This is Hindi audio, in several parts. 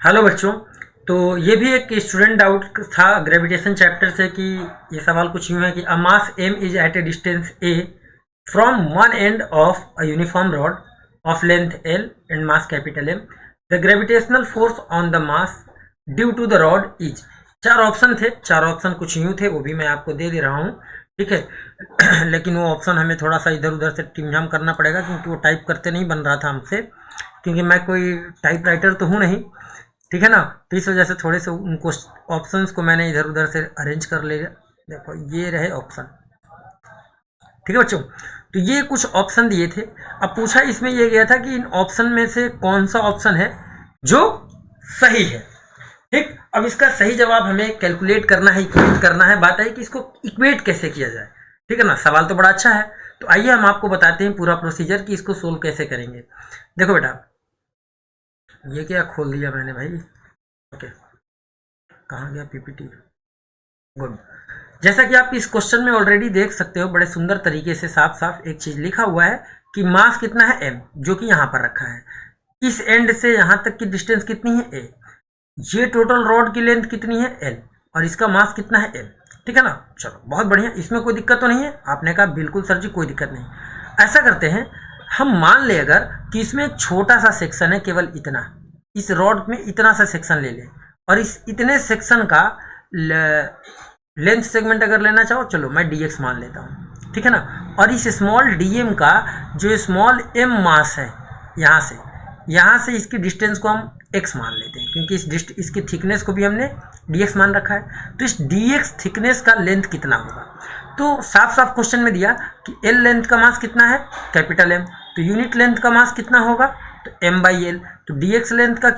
हेलो बच्चों। तो ये भी एक स्टूडेंट डाउट था ग्रेविटेशन चैप्टर से कि ये सवाल कुछ यूँ है कि a mass m is at a distance a from one end of a uniform rod of length l and mass capital M। The gravitational force on the mass due to the rod is. चार ऑप्शन थे, चार ऑप्शन कुछ यूँ थे, वो भी मैं आपको दे रहा हूँ, ठीक है। लेकिन वो ऑप्शन हमें थोड़ा सा इधर उधर से टिमझाम करना पड़ेगा क्योंकि वो टाइप करते नहीं बन रहा था हमसे, क्योंकि मैं कोई टाइप राइटर तो हूँ नहीं, ठीक है ना। तो इस वजह से थोड़े से उनको ऑप्शंस को मैंने इधर उधर से अरेंज कर लिया। देखो ये रहे ऑप्शन, ठीक है बच्चों। तो ये कुछ ऑप्शन दिए थे। अब पूछा इसमें ये गया था कि इन ऑप्शन में से कौन सा ऑप्शन है जो सही है, ठीक। अब इसका सही जवाब हमें कैलकुलेट करना है, इक्वेट करना है। बात है कि इसको इक्वेट कैसे किया जाए, ठीक है ना। सवाल तो बड़ा अच्छा है, तो आइए हम आपको बताते हैं पूरा प्रोसीजर कि इसको सोल्व कैसे करेंगे। देखो बेटा, ये क्या खोल दिया मैंने भाई, ओके, कहाँ गया पीपीटी। गुड। जैसा कि आप इस क्वेश्चन में ऑलरेडी देख सकते हो, बड़े सुंदर तरीके से साफ साफ एक चीज लिखा हुआ है कि मास कितना है m, जो कि यहाँ पर रखा है। इस एंड से यहाँ तक की डिस्टेंस कितनी है a, ये टोटल रॉड की लेंथ कितनी है l, और इसका मास कितना है m, ठीक है ना। चलो बहुत बढ़िया, इसमें कोई दिक्कत तो नहीं है। आपने कहा बिल्कुल सर जी कोई दिक्कत नहीं। ऐसा करते हैं, हम मान ले अगर कि इसमें एक छोटा सा सेक्शन है, केवल इतना, इस रॉड में इतना सा सेक्शन ले लें, और इस इतने सेक्शन का लेंथ सेगमेंट अगर लेना चाहो, चलो मैं dx मान लेता हूँ, ठीक है ना। और इस स्मॉल dm का जो स्मॉल m मास है, यहाँ से इसकी डिस्टेंस को हम x मान लेते हैं, क्योंकि इसकी थिकनेस को भी हमने dx मान रखा है। तो इस dx थिकनेस का लेंथ कितना होगा, तो साफ साफ क्वेश्चन में दिया कि l लेंथ का मास कितना है, कैपिटल M। तो यूनिट लेंथ का मास कितना होगा, तो m/l। तो dx लेंथ का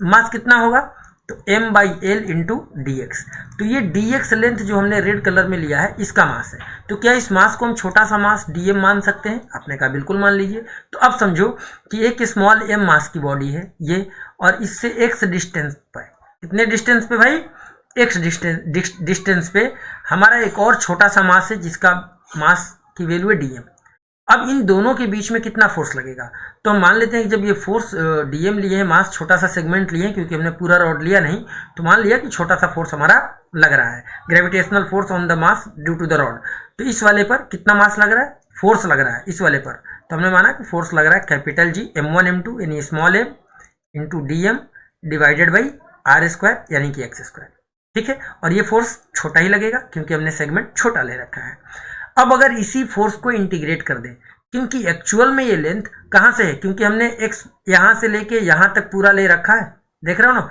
मास कितना होगा, तो m/l इंटू dx। तो ये dx लेंथ जो हमने रेड कलर में लिया है, इसका मास है। तो क्या इस मास को हम छोटा सा मास dm मान सकते हैं? आपने कहा बिल्कुल मान लीजिए। तो अब समझो कि एक स्मॉल m मास की बॉडी है ये, और इससे x डिस्टेंस पर, कितने डिस्टेंस पे भाई, x डिस्टेंस पे हमारा एक और छोटा सा मास है जिसका मास की वैल्यू है dm। अब इन दोनों के बीच में कितना फोर्स लगेगा, तो हम मान लेते हैं कि जब ये फोर्स dm लिए हैं, मास छोटा सा सेगमेंट लिए, क्योंकि हमने पूरा रॉड लिया नहीं, तो मान लिया कि छोटा सा फोर्स हमारा लग रहा है, gravitational force on the mass due to the rod. तो इस वाले पर कितना मास लग रहा है, फोर्स लग रहा है इस वाले पर। तो हमने माना कि फोर्स लग रहा है कैपिटल G m1 m2 यानी small m into dm divided by r square यानी कि x स्क्वायर, ठीक है। और ये फोर्स छोटा ही लगेगा क्योंकि हमने सेगमेंट छोटा ले रखा है। अब अगर इसी फोर्स को इंटीग्रेट कर दें, क्योंकि एक्चुअल में ये लेंथ कहाँ से है, क्योंकि हमने x यहाँ से लेके यहाँ तक पूरा ले रखा है, देख रहे हो ना।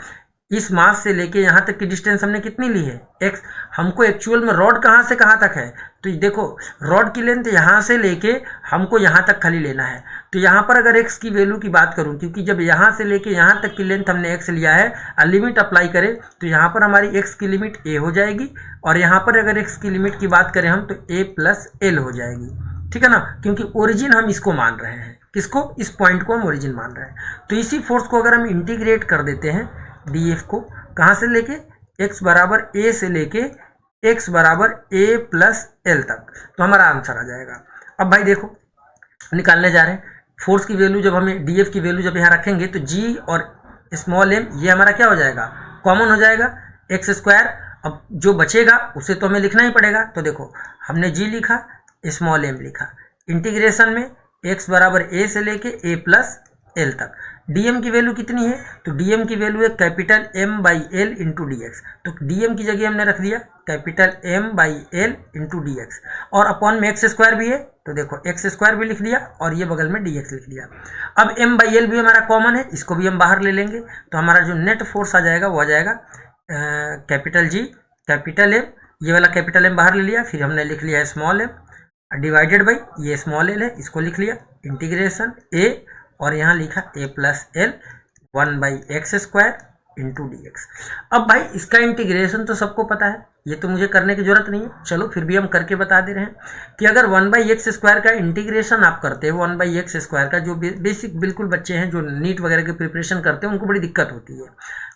इस मास से लेके यहाँ तक की डिस्टेंस हमने कितनी ली है, x। हमको एक्चुअल में रॉड कहाँ से कहाँ तक है, तो देखो रॉड की लेंथ यहाँ से लेके हमको यहाँ तक खाली लेना है। तो यहाँ पर अगर x की वैल्यू की बात करूँ, क्योंकि जब यहाँ से लेके यहाँ तक की लेंथ हमने x लिया है, लिमिट अप्लाई करें तो यहाँ पर हमारी x की लिमिट a हो जाएगी, और यहाँ पर अगर x की लिमिट की बात करें हम तो a प्लस l हो जाएगी, ठीक है ना। क्योंकि ओरिजिन हम इसको मान रहे हैं, किसको, इस पॉइंट को हम ओरिजिन मान रहे हैं। तो इसी फोर्स को अगर हम इंटीग्रेट कर देते हैं df को, कहाँ से लेके, x बराबर a से लेके x बराबर a प्लस l तक, तो हमारा आंसर आ जाएगा। अब भाई देखो, निकालने जा रहे हैं फोर्स की वैल्यू। जब हमें df की वैल्यू जब यहाँ रखेंगे तो g और स्मॉल m ये हमारा क्या हो जाएगा, कॉमन हो जाएगा, x स्क्वायर। अब जो बचेगा उसे तो हमें लिखना ही पड़ेगा। तो देखो हमने g लिखा, स्मॉल m लिखा, इंटीग्रेशन में x बराबर a से लेके a प्लस l तक। dm की वैल्यू कितनी है, तो dm की वैल्यू है कैपिटल m/l इंटू dx। तो dm की जगह हमने रख दिया कैपिटल m/l इंटू dx, और अपॉन में x स्क्वायर भी है, तो देखो x स्क्वायर भी लिख दिया और ये बगल में dx लिख दिया। अब m/l भी हमारा कॉमन है, इसको भी हम बाहर ले लेंगे, तो हमारा जो नेट फोर्स आ जाएगा वो आ जाएगा कैपिटल G कैपिटल M, ये वाला कैपिटल M बाहर ले लिया, फिर हमने लिख लिया स्मॉल m डिवाइडेड बाई ये स्मॉल l है, इसको लिख लिया इंटीग्रेशन a, और यहाँ लिखा a plus l 1/x square into dx। अब भाई इसका इंटीग्रेशन तो सबको पता है, ये तो मुझे करने की जरूरत नहीं है, चलो फिर भी हम करके बता दे रहे हैं कि अगर 1/x स्क्वायर का इंटीग्रेशन आप करते हो, 1/x स्क्वायर का, जो बेसिक बिल्कुल बच्चे हैं जो नीट वगैरह की प्रिपरेशन करते हैं उनको बड़ी दिक्कत होती है।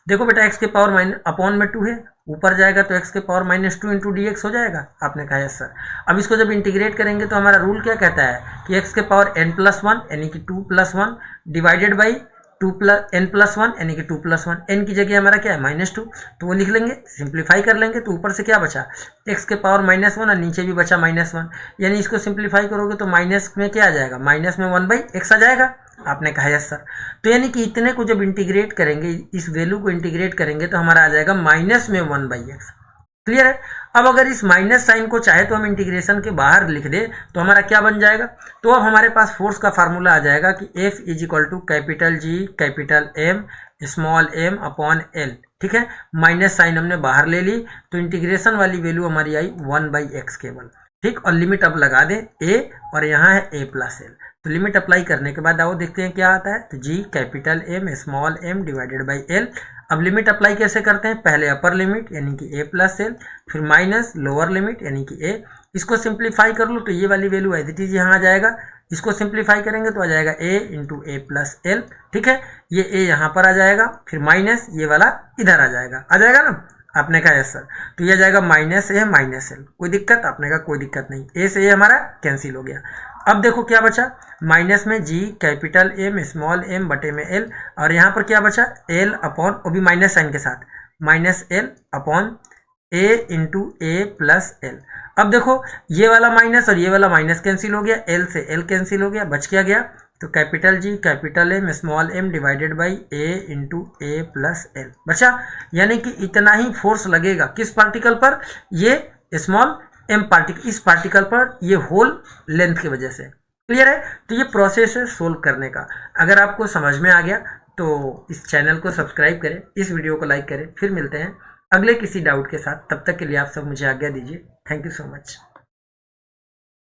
देखो बेटा, x के पावर माइनस अपॉन में 2 है, ऊपर जाएगा तो x के पावर -2 इंटू dx हो जाएगा। आपने कहा यस सर। अब इसको जब इंटीग्रेट करेंगे तो हमारा रूल क्या कहता है कि x के पावर n+1 यानी कि 2 + 1 डिवाइडेड बाई n+1 यानी कि 2+1, n की जगह हमारा क्या है -2, तो वो लिख लेंगे, सिंप्लीफाई कर लेंगे तो ऊपर से क्या बचा x के पावर -1 और नीचे भी बचा -1, यानी इसको सिंप्लीफाई करोगे तो माइनस में क्या आ जाएगा, माइनस में 1/x आ जाएगा। आपने कहा यस सर। तो यानी कि इतने को जब इंटीग्रेट करेंगे, इस वैल्यू को इंटीग्रेट करेंगे तो हमारा आ जाएगा माइनस में 1/x। क्लियर है। अब अगर इस माइनस साइन को चाहे तो हम इंटीग्रेशन के बाहर लिख दे तो हमारा क्या बन जाएगा, तो अब हमारे पास फोर्स का फार्मूला आ जाएगा कि F = capital G capital M small m upon L। ठीक है, माइनस साइन हमने बाहर ले ली तो इंटीग्रेशन वाली वैल्यू हमारी आई 1/x केवल। ठीक, और लिमिट अब लगा दे a और यहाँ है a+l, तो लिमिट अप्लाई करने के बाद आओ देखते हैं क्या आता है। तो G capital M small m divided by L। अब लिमिट अप्लाई कैसे करते हैं, पहले अपर लिमिट यानी कि a+l, फिर माइनस लोअर लिमिट यानी कि a। इसको सिंप्लीफाई कर लो तो ये वाली वैल्यू एज इट इज यहाँ आ जाएगा, इसको सिंप्लीफाई करेंगे तो आ जाएगा a × a+l। ठीक है, ये a यहाँ पर आ जाएगा, फिर माइनस ये वाला इधर आ जाएगा ना। आपने कहा यस सर, तो ये आ जाएगा -a -l। कोई दिक्कत, आपने कहा कोई दिक्कत नहीं, a से a हमारा कैंसिल हो गया। अब देखो क्या बचा, माइनस में G capital M small m बटे में L, और यहाँ पर क्या बचा L अपॉन, वो भी माइनस साइन के साथ, -L अपॉन a × a+l। अब देखो ये वाला माइनस और ये वाला माइनस कैंसिल हो गया, L से L कैंसिल हो गया, बच क्या गया, तो capital G capital M small m divided by a × a+l बचा। यानी कि इतना ही फोर्स लगेगा किस पार्टिकल पर, ये स्मॉल m पार्टिकल, इस पार्टिकल पर, ये होल लेंथ की वजह से। क्लियर है। तो ये प्रोसेस है सोल्व करने का। अगर आपको समझ में आ गया तो इस चैनल को सब्सक्राइब करें, इस वीडियो को लाइक करें। फिर मिलते हैं अगले किसी डाउट के साथ, तब तक के लिए आप सब मुझे आज्ञा दीजिए। Thank you so much.